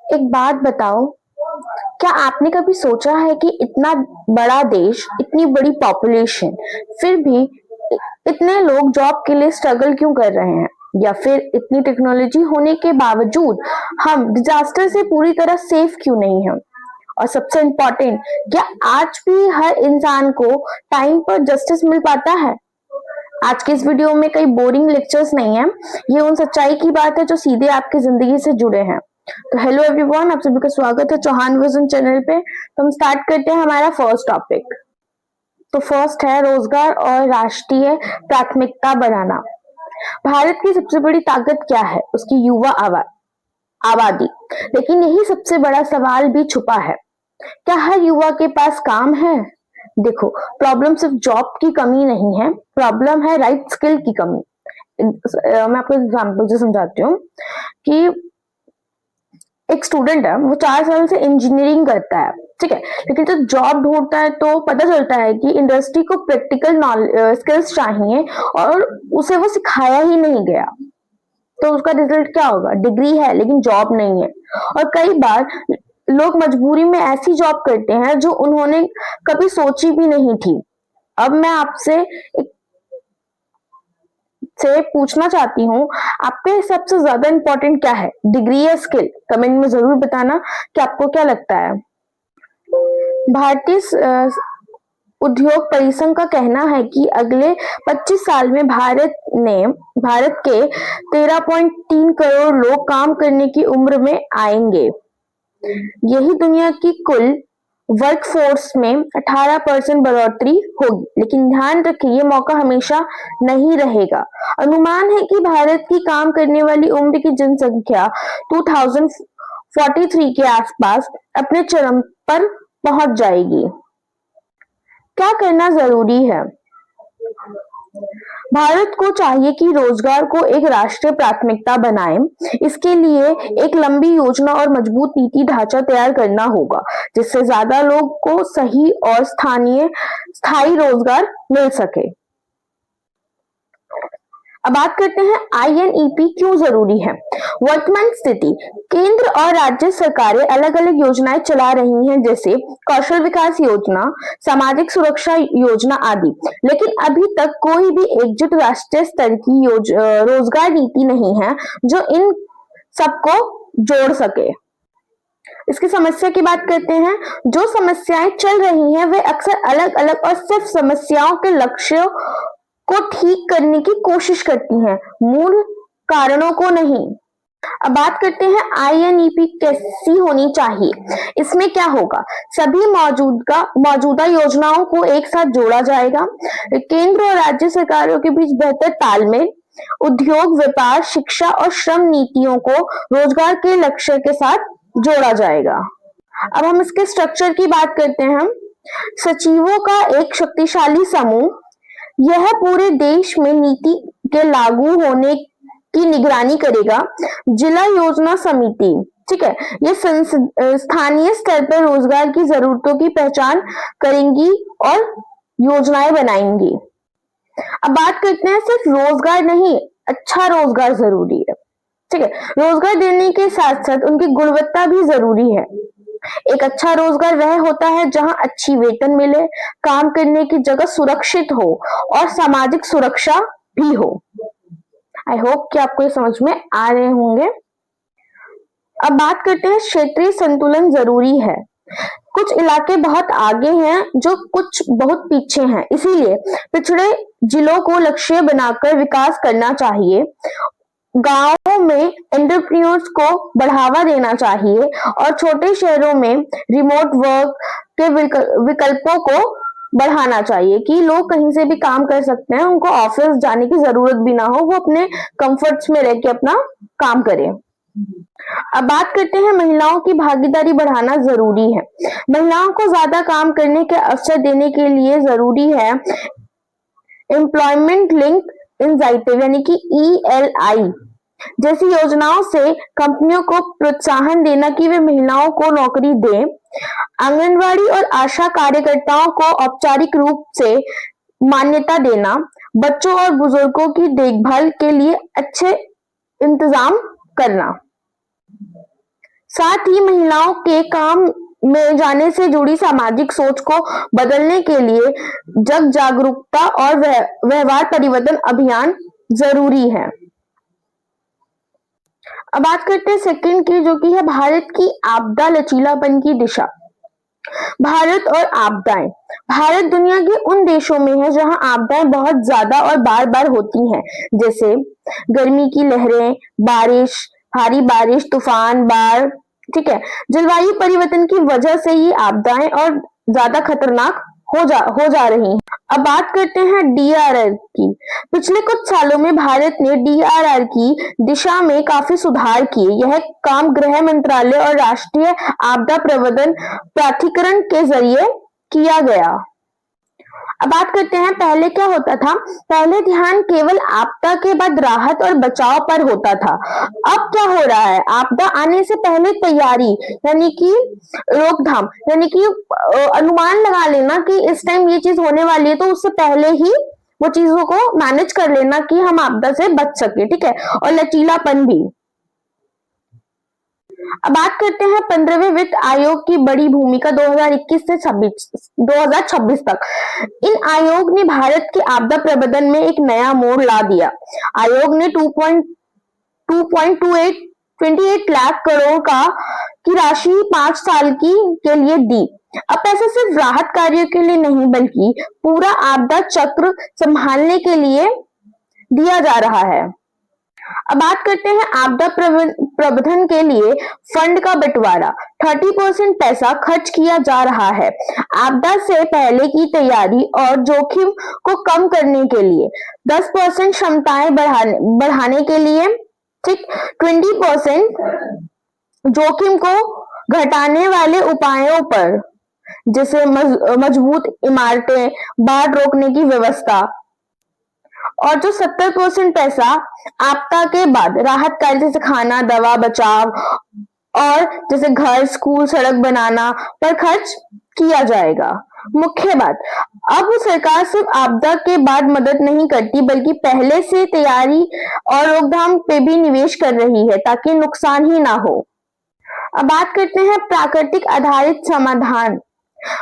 एक बात बताओ, क्या आपने कभी सोचा है कि इतना बड़ा देश, इतनी बड़ी पॉपुलेशन, फिर भी इतने लोग जॉब के लिए स्ट्रगल क्यों कर रहे हैं? या फिर इतनी टेक्नोलॉजी होने के बावजूद हम डिजास्टर से पूरी तरह सेफ क्यों नहीं हैं? और सबसे इम्पोर्टेंट, क्या आज भी हर इंसान को टाइम पर जस्टिस मिल पाता है? आज के इस वीडियो में कई बोरिंग लेक्चर्स नहीं है, ये उन सच्चाई की बात है जो सीधे आपकी जिंदगी से जुड़े हैं। तो हेलो एवरीवन, आप सभी का स्वागत है चौहान विजन चैनल पे। तो हम स्टार्ट करते हैं हमारा फर्स्ट टॉपिक। तो फर्स्ट है रोजगार और राष्ट्रीय प्राथमिकता बनाना। भारत की सबसे बड़ी ताकत क्या है? उसकी युवा आबादी। लेकिन यही सबसे बड़ा सवाल भी छुपा है, क्या हर युवा के पास काम है? देखो, प्रॉब्लम सिर्फ जॉब की कमी नहीं है, प्रॉब्लम है राइट स्किल की कमी। मैं आपको एग्जांपल से समझाती हूँ कि एक स्टूडेंट है, वो 4 साल से इंजीनियरिंग करता है, ठीक है, लेकिन जब जॉब ढूंढता है तो पता चलता है कि इंडस्ट्री को प्रैक्टिकल स्किल्स चाहिए और उसे वो सिखाया ही नहीं गया। तो उसका रिजल्ट क्या होगा? डिग्री है लेकिन जॉब नहीं है। और कई बार लोग मजबूरी में ऐसी जॉब करते हैं जो उन्होंने कभी सोची भी नहीं थी। अब मैं आपसे पूछना चाहती हूँ, आपके सबसे ज्यादा इंपॉर्टेंट क्या है, डिग्री या स्किल? कमेंट में जरूर बताना कि आपको क्या लगता है। भारतीय उद्योग परिसंघ का कहना है कि अगले 25 साल में भारत के 13.3 करोड़ लोग काम करने की उम्र में आएंगे। यही दुनिया की कुल वर्कफोर्स में 18% बढ़ोतरी होगी। लेकिन ध्यान रखिए, ये मौका हमेशा नहीं रहेगा। अनुमान है कि भारत की काम करने वाली उम्र की जनसंख्या 2043 के आसपास अपने चरम पर पहुंच जाएगी। क्या करना जरूरी है? भारत को चाहिए कि रोजगार को एक राष्ट्रीय प्राथमिकता बनाए। इसके लिए एक लंबी योजना और मजबूत नीति ढांचा तैयार करना होगा, जिससे ज्यादा लोग को सही और स्थायी रोजगार मिल सके। अब बात करते हैं INEP क्यों जरूरी है। वर्तमान स्थिति, केंद्र और राज्य सरकारें अलग अलग योजनाएं चला रही हैं, जैसे कौशल विकास योजना, सामाजिक सुरक्षा योजना आदि। लेकिन अभी तक कोई भी एकजुट राष्ट्रीय स्तर की रोजगार नीति नहीं है जो इन सबको जोड़ सके। इसकी समस्या की बात करते हैं। जो समस्याएं चल रही हैं वे अक्सर अलग अलग और सिर्फ समस्याओं के लक्ष्यों को ठीक करने की कोशिश करती हैं, मूल कारणों को नहीं। अब बात करते हैं INEP कैसी होनी चाहिए। इसमें क्या होगा? सभी मौजूदा योजनाओं को एक साथ जोड़ा जाएगा। केंद्र और राज्य सरकारों के बीच बेहतर तालमेल, उद्योग, व्यापार, शिक्षा और श्रम नीतियों को रोजगार के लक्ष्य के साथ जोड़ा जाएगा। अब हम इसके स्ट्रक्चर की बात करते हैं। सचिवों का एक शक्तिशाली समूह, यह पूरे देश में नीति के लागू होने की निगरानी करेगा। जिला योजना समिति, ठीक है, ये स्थानीय स्तर पर रोजगार की जरूरतों की पहचान करेंगी और योजनाएं बनाएंगी। अब बात करते हैं, सिर्फ रोजगार नहीं, अच्छा रोजगार जरूरी है, ठीक है। रोजगार देने के साथ साथ उनकी गुणवत्ता भी जरूरी है। एक अच्छा रोजगार वह होता है जहां अच्छी वेतन मिले, काम करने की जगह सुरक्षित हो और सामाजिक सुरक्षा भी हो। आई होप कि आपको ये समझ में आ रहे होंगे। अब बात करते हैं, क्षेत्रीय संतुलन जरूरी है। कुछ इलाके बहुत आगे हैं जो कुछ बहुत पीछे हैं, इसीलिए पिछड़े जिलों को लक्ष्य बनाकर विकास करना चाहिए। गांवों में एंटरप्रेन्योर्स को बढ़ावा देना चाहिए और छोटे शहरों में रिमोट वर्क के विकल्पों को बढ़ाना चाहिए कि लोग कहीं से भी काम कर सकते हैं, उनको ऑफिस जाने की जरूरत भी ना हो, वो अपने कंफर्ट्स में रह के अपना काम करें। अब बात करते हैं, महिलाओं की भागीदारी बढ़ाना जरूरी है। महिलाओं को ज्यादा काम करने के अवसर देने के लिए जरूरी है एम्प्लॉयमेंट लिंक इंसेंटिव यानी कि ELI जैसी योजनाओं से कंपनियों को प्रोत्साहन देना कि वे महिलाओं को नौकरी दें। आंगनवाड़ी और आशा कार्यकर्ताओं को औपचारिक रूप से मान्यता देना। बच्चों और बुजुर्गों की देखभाल के लिए अच्छे इंतजाम करना। साथ ही महिलाओं के काम में जाने से जुड़ी सामाजिक सोच को बदलने के लिए जग जागरूकता और व्यवहार परिवर्तन अभियान जरूरी है। अब बात करते हैं सेकंड की, जो कि है भारत की आपदा लचीलापन की दिशा। भारत और आपदाएं। भारत दुनिया के उन देशों में है जहां आपदाएं बहुत ज्यादा और बार बार होती हैं, जैसे गर्मी की लहरें, बारिश, भारी बारिश, तूफान, बाढ़। ठीक है, जलवायु परिवर्तन की वजह से ये आपदाएं और ज्यादा खतरनाक हो जा रही हैं। अब बात करते हैं डीआरआर की। पिछले कुछ सालों में भारत ने डीआरआर की दिशा में काफी सुधार किए। यह काम गृह मंत्रालय और राष्ट्रीय आपदा प्रबंधन प्राधिकरण के जरिए किया गया। अब बात करते हैं पहले क्या होता था। पहले ध्यान केवल आपदा के बाद राहत और बचाव पर होता था। अब क्या हो रहा है, आपदा आने से पहले तैयारी यानी कि रोकथाम, यानी कि अनुमान लगा लेना कि इस टाइम ये चीज होने वाली है, तो उससे पहले ही वो चीजों को मैनेज कर लेना कि हम आपदा से बच सके। ठीक है, और लचीलापन भी। अब बात करते हैं 15वें वित्त आयोग की बड़ी भूमिका 2021 से 2026 तक। इन आयोग ने भारत के आपदा प्रबंधन में एक नया मोड़ ला दिया। आयोग ने 2.28 लाख करोड़ की राशि 5 साल के लिए दी। अब पैसे सिर्फ राहत कार्यों के लिए नहीं, बल्कि पूरा आपदा चक्र संभालने के लिए दिया जा रहा है। अब बात करते हैं आपदा प्रबंधन के लिए फंड का बंटवारा। 30% पैसा खर्च किया जा रहा है आपदा से पहले की तैयारी और जोखिम को कम करने के लिए। 10% क्षमताएं बढ़ाने के लिए, ठीक, 20% जोखिम को घटाने वाले उपायों पर, जैसे मजबूत इमारतें, बाढ़ रोकने की व्यवस्था, और जो 70% पैसा आपदा के बाद राहत कार्य जैसे खाना, दवा, बचाव और जैसे घर, स्कूल, सड़क बनाना पर खर्च किया जाएगा। मुख्य बात, अब सरकार सिर्फ आपदा के बाद मदद नहीं करती, बल्कि पहले से तैयारी और रोकथाम पे भी निवेश कर रही है ताकि नुकसान ही ना हो। अब बात करते हैं प्राकृतिक आधारित समाधान।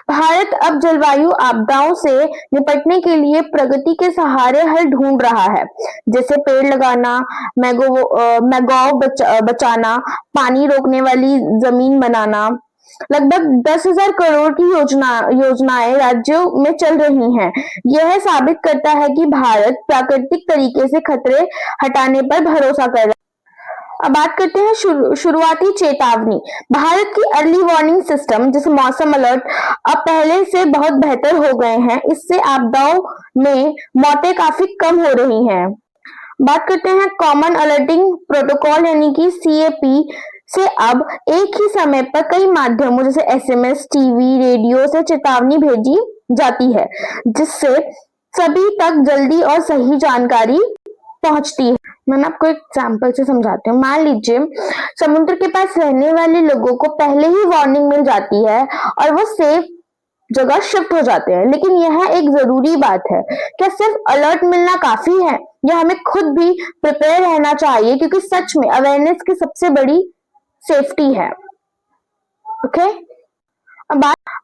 भारत अब जलवायु आपदाओं से निपटने के लिए प्रगति के सहारे हल ढूंढ रहा है, जैसे पेड़ लगाना, मैंग्रोव बचाना, पानी रोकने वाली जमीन बनाना। लगभग 10,000 करोड़ की योजनाएं राज्यों में चल रही हैं। यह साबित करता है कि भारत प्राकृतिक तरीके से खतरे हटाने पर भरोसा कर रहा है। अब बात करते हैं शुरुआती चेतावनी। भारत की अर्ली वार्निंग सिस्टम, जैसे मौसम अलर्ट, अब पहले से बहुत बेहतर हो गए हैं। इससे आपदाओं में मौतें काफी कम हो रही हैं। बात करते हैं कॉमन अलर्टिंग प्रोटोकॉल यानी कि CAP से अब एक ही समय पर कई माध्यमों जैसे SMS, TV, रेडियो से चेतावनी भेजी जाती है, जिससे सभी तक जल्दी और सही जानकारी पहुंचती है। मैं आपको एक एग्जाम्पल से समझाती हूँ। मान लीजिए समुद्र के पास रहने वाले लोगों को पहले ही वार्निंग मिल जाती है और वो सेफ जगह शिफ्ट हो जाते हैं, लेकिन यह एक जरूरी बात है। क्या सिर्फ अलर्ट मिलना काफी है, या हमें खुद भी प्रिपेयर रहना चाहिए, क्योंकि सच में अवेयरनेस की सबसे बड़ी सेफ्टी है। ओके, अब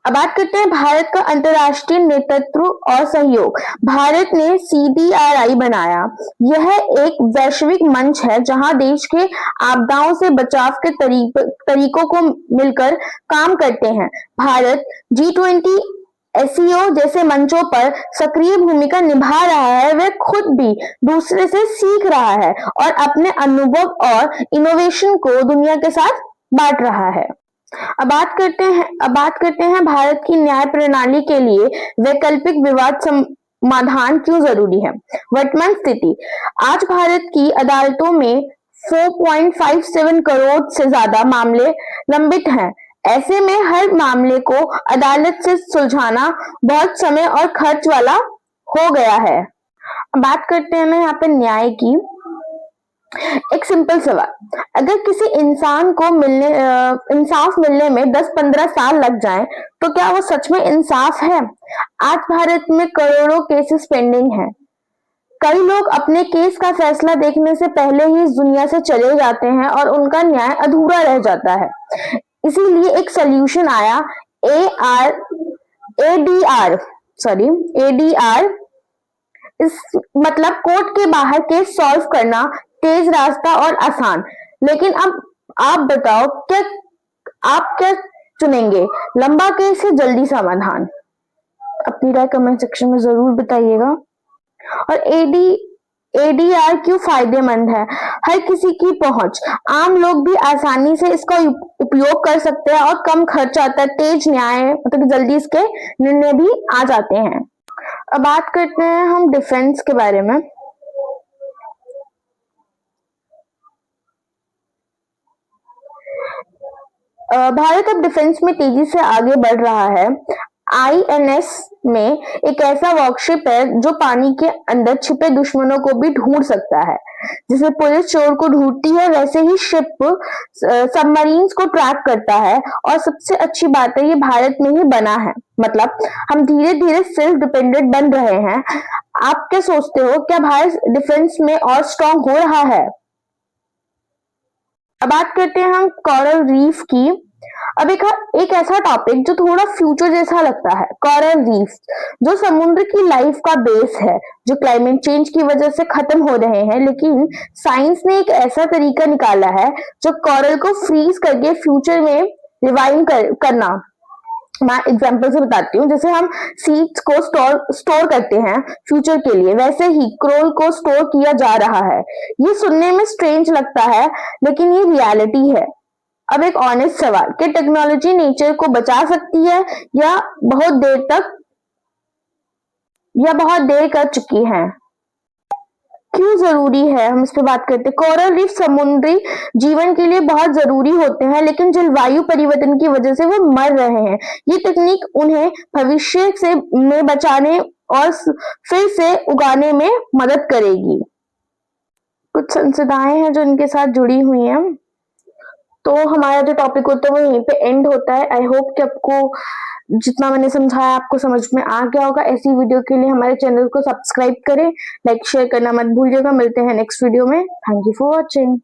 बात करते हैं भारत का अंतर्राष्ट्रीय नेतृत्व और सहयोग। भारत ने CBRI बनाया। यह एक वैश्विक मंच है जहां देश के आपदाओं से बचाव के तरीकों को मिलकर काम करते हैं। भारत G20, SCO जैसे मंचों पर सक्रिय भूमिका निभा रहा है। वह खुद भी दूसरे से सीख रहा है और अपने अनुभव और इनोवेशन को दुनिया के साथ बांट रहा है। अब बात करते हैं भारत की न्याय प्रणाली के लिए वैकल्पिक विवाद समाधान क्यों जरूरी है। वर्तमान स्थिति, आज भारत की अदालतों में 4.57 करोड़ से ज्यादा मामले लंबित हैं। ऐसे में हर मामले को अदालत से सुलझाना बहुत समय और खर्च वाला हो गया है। बात करते हैं यहाँ पे न्याय की। एक सिंपल सवाल, अगर किसी इंसान को इंसाफ मिलने में 10-15 साल लग जाए, तो क्या वो सच में इंसाफ है? आज भारत में करोड़ों केसेस पेंडिंग हैं। कई लोग अपने केस का फैसला देखने से पहले ही इस दुनिया से चले जाते हैं और उनका न्याय अधूरा रह जाता है। इसीलिए एक सॉल्यूशन आया, एडीआर। इस मतलब कोर्ट के बाहर केस सॉल्व करना, तेज रास्ता और आसान। लेकिन अब आप बताओ, आप क्या चुनेंगे, लंबा केस या जल्दी समाधान? अपनी राय कमेंट सेक्शन में जरूर बताइएगा। और एडीआर क्यों फायदेमंद है? हर किसी की पहुंच, आम लोग भी आसानी से इसका उपयोग कर सकते हैं और कम खर्च आता है, तेज न्याय, मतलब जल्दी इसके निर्णय भी आ जाते हैं। अब बात करते हैं हम डिफेंस के बारे में। भारत अब डिफेंस में तेजी से आगे बढ़ रहा है। आईएनएस में एक ऐसा वॉरशिप है जो पानी के अंदर छिपे दुश्मनों को भी ढूंढ सकता है। जैसे पुलिस चोर को ढूंढती है, वैसे ही शिप सबमरीन्स को ट्रैक करता है। और सबसे अच्छी बात है, ये भारत में ही बना है। मतलब हम धीरे धीरे सेल्फ डिपेंडेंट बन रहे हैं। आप क्या सोचते हो, क्या भारत डिफेंस में और स्ट्रांग हो रहा है? अब बात करते हैं हम कोरल रीफ की। अब एक ऐसा टॉपिक जो थोड़ा फ्यूचर जैसा लगता है, कोरल रीफ, जो समुद्र की लाइफ का बेस है, जो क्लाइमेट चेंज की वजह से खत्म हो रहे हैं। लेकिन साइंस ने एक ऐसा तरीका निकाला है जो कोरल को फ्रीज करके फ्यूचर में रिवाइव करना। मैं एग्जांपल से बताती हूँ। जैसे हम सीड्स को स्टोर करते हैं फ्यूचर के लिए, वैसे ही कोरल को स्टोर किया जा रहा है। ये सुनने में स्ट्रेंज लगता है, लेकिन ये रियलिटी है। अब एक ऑनेस्ट सवाल, क्या टेक्नोलॉजी नेचर को बचा सकती है या बहुत देर कर चुकी है? क्यों जरूरी है, हम इस पे बात करते हैं। कोरल रीफ समुद्री जीवन के लिए बहुत जरूरी होते हैं, लेकिन जलवायु परिवर्तन की वजह से वो मर रहे हैं। ये तकनीक उन्हें भविष्य से में बचाने और फिर से उगाने में मदद करेगी। कुछ संस्थाएं हैं जो इनके साथ जुड़ी हुई हैं। तो हमारा जो टॉपिक होता है वो यहीं पे एंड होता है। आई होप कि आपको जितना मैंने समझाया आपको समझ में आ गया होगा। ऐसी वीडियो के लिए हमारे चैनल को सब्सक्राइब करें, लाइक शेयर करना मत भूलिएगा। मिलते हैं नेक्स्ट वीडियो में। Thank you for watching.